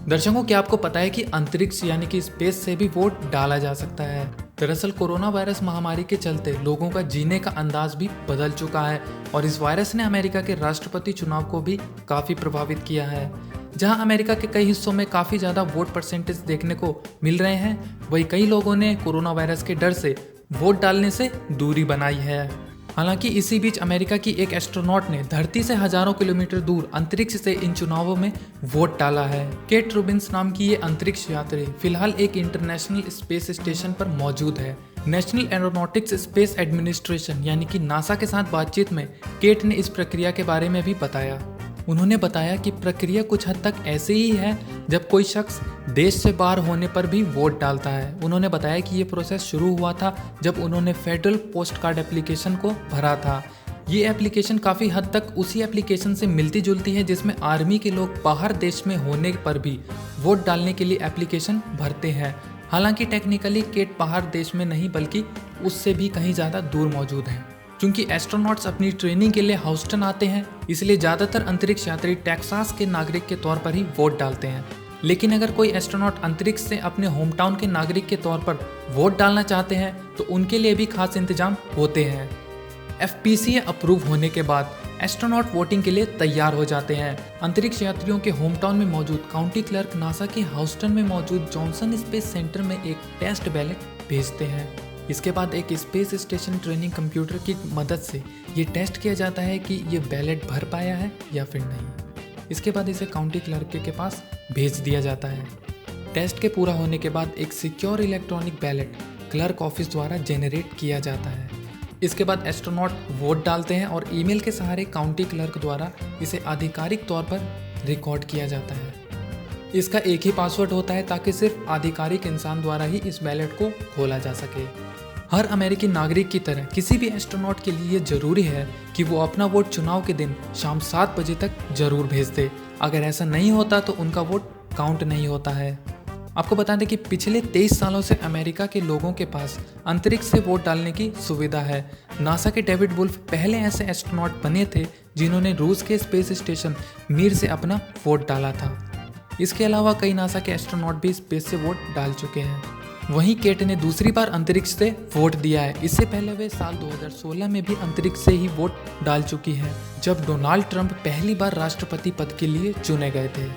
दर्शकों, क्या आपको पता है कि अंतरिक्ष यानी कि स्पेस से भी वोट डाला जा सकता है। दरअसल कोरोना वायरस महामारी के चलते लोगों का जीने का अंदाज भी बदल चुका है और इस वायरस ने अमेरिका के राष्ट्रपति चुनाव को भी काफ़ी प्रभावित किया है। जहां अमेरिका के कई हिस्सों में काफ़ी ज़्यादा वोट परसेंटेज देखने को मिल रहे हैं, वहीं कई लोगों ने कोरोना वायरस के डर से वोट डालने से दूरी बनाई है। हालांकि इसी बीच अमेरिका की एक एस्ट्रोनॉट ने धरती से हजारों किलोमीटर दूर अंतरिक्ष से इन चुनावों में वोट डाला है। केट रूबिन्स नाम की ये अंतरिक्ष यात्री फिलहाल एक इंटरनेशनल स्पेस स्टेशन पर मौजूद है। नेशनल एरोनॉटिक्स स्पेस एडमिनिस्ट्रेशन यानी कि नासा के साथ बातचीत में केट ने इस प्रक्रिया के बारे में भी बताया। उन्होंने बताया कि प्रक्रिया कुछ हद तक ऐसी ही है जब कोई शख्स देश से बाहर होने पर भी वोट डालता है। उन्होंने बताया कि ये प्रोसेस शुरू हुआ था जब उन्होंने फेडरल पोस्ट कार्ड एप्लीकेशन को भरा था। ये एप्लीकेशन काफ़ी हद तक उसी एप्लीकेशन से मिलती जुलती है जिसमें आर्मी के लोग बाहर देश में होने पर भी वोट डालने के लिए एप्लीकेशन भरते हैं। हालांकि टेक्निकली केट बाहर देश में नहीं बल्कि उससे भी कहीं ज़्यादा दूर मौजूद है। क्योंकि एस्ट्रोनॉट्स अपनी ट्रेनिंग के लिए ह्यूस्टन आते हैं, इसलिए ज़्यादातर अंतरिक्ष यात्री टेक्सास के नागरिक के तौर पर ही वोट डालते हैं। लेकिन अगर कोई एस्ट्रोनॉट अंतरिक्ष से अपने होम टाउन के नागरिक के तौर पर वोट डालना चाहते हैं तो उनके लिए भी खास इंतजाम होते हैं। FPCA अप्रूव होने के बाद एस्ट्रोनॉट वोटिंग के लिए तैयार हो जाते हैं। अंतरिक्ष यात्रियों के होम टाउन में मौजूद काउंटी क्लर्क नासा के ह्यूस्टन में मौजूद जॉनसन स्पेस सेंटर में एक टेस्ट बैलेट भेजते हैं। इसके बाद एक स्पेस स्टेशन ट्रेनिंग कंप्यूटर की मदद से ये टेस्ट किया जाता है कि ये बैलेट भर पाया है या फिर नहीं। इसके बाद इसे काउंटी क्लर्क के पास भेज दिया जाता है। टेस्ट के पूरा होने के बाद एक secure electronic ballot clerk office द्वारा जेनरेट किया जाता है। इसके बाद एस्ट्रोनॉट वोट डालते हैं और ईमेल के सहारे काउंटी क्लर्क द्वारा इसे आधिकारिक तौर पर रिकॉर्ड किया जाता है। इसका एक ही पासवर्ड होता है ताकि सिर्फ आधिकारिक इंसान द्वारा ही इस बैलेट को खोला जा सके। हर अमेरिकी नागरिक की तरह किसी भी एस्ट्रोनॉट के लिए जरूरी है कि वो अपना वोट चुनाव के दिन शाम 7 बजे तक जरूर भेज दे। अगर ऐसा नहीं होता तो उनका वोट काउंट नहीं होता है। आपको बता दें कि पिछले 23 सालों से अमेरिका के लोगों के पास अंतरिक्ष से वोट डालने की सुविधा है। नासा के डेविड वुल्फ पहले ऐसे एस्ट्रोनॉट बने थे जिन्होंने रूस के स्पेस स्टेशन मीर से अपना वोट डाला था। इसके अलावा कई नासा के एस्ट्रोनॉट भी स्पेस से वोट डाल चुके हैं। वहीं केट ने दूसरी बार अंतरिक्ष से वोट दिया है। इससे पहले वे साल 2016 में भी अंतरिक्ष से ही वोट डाल चुकी हैं, जब डोनाल्ड ट्रंप पहली बार राष्ट्रपति पद के लिए चुने गए थे।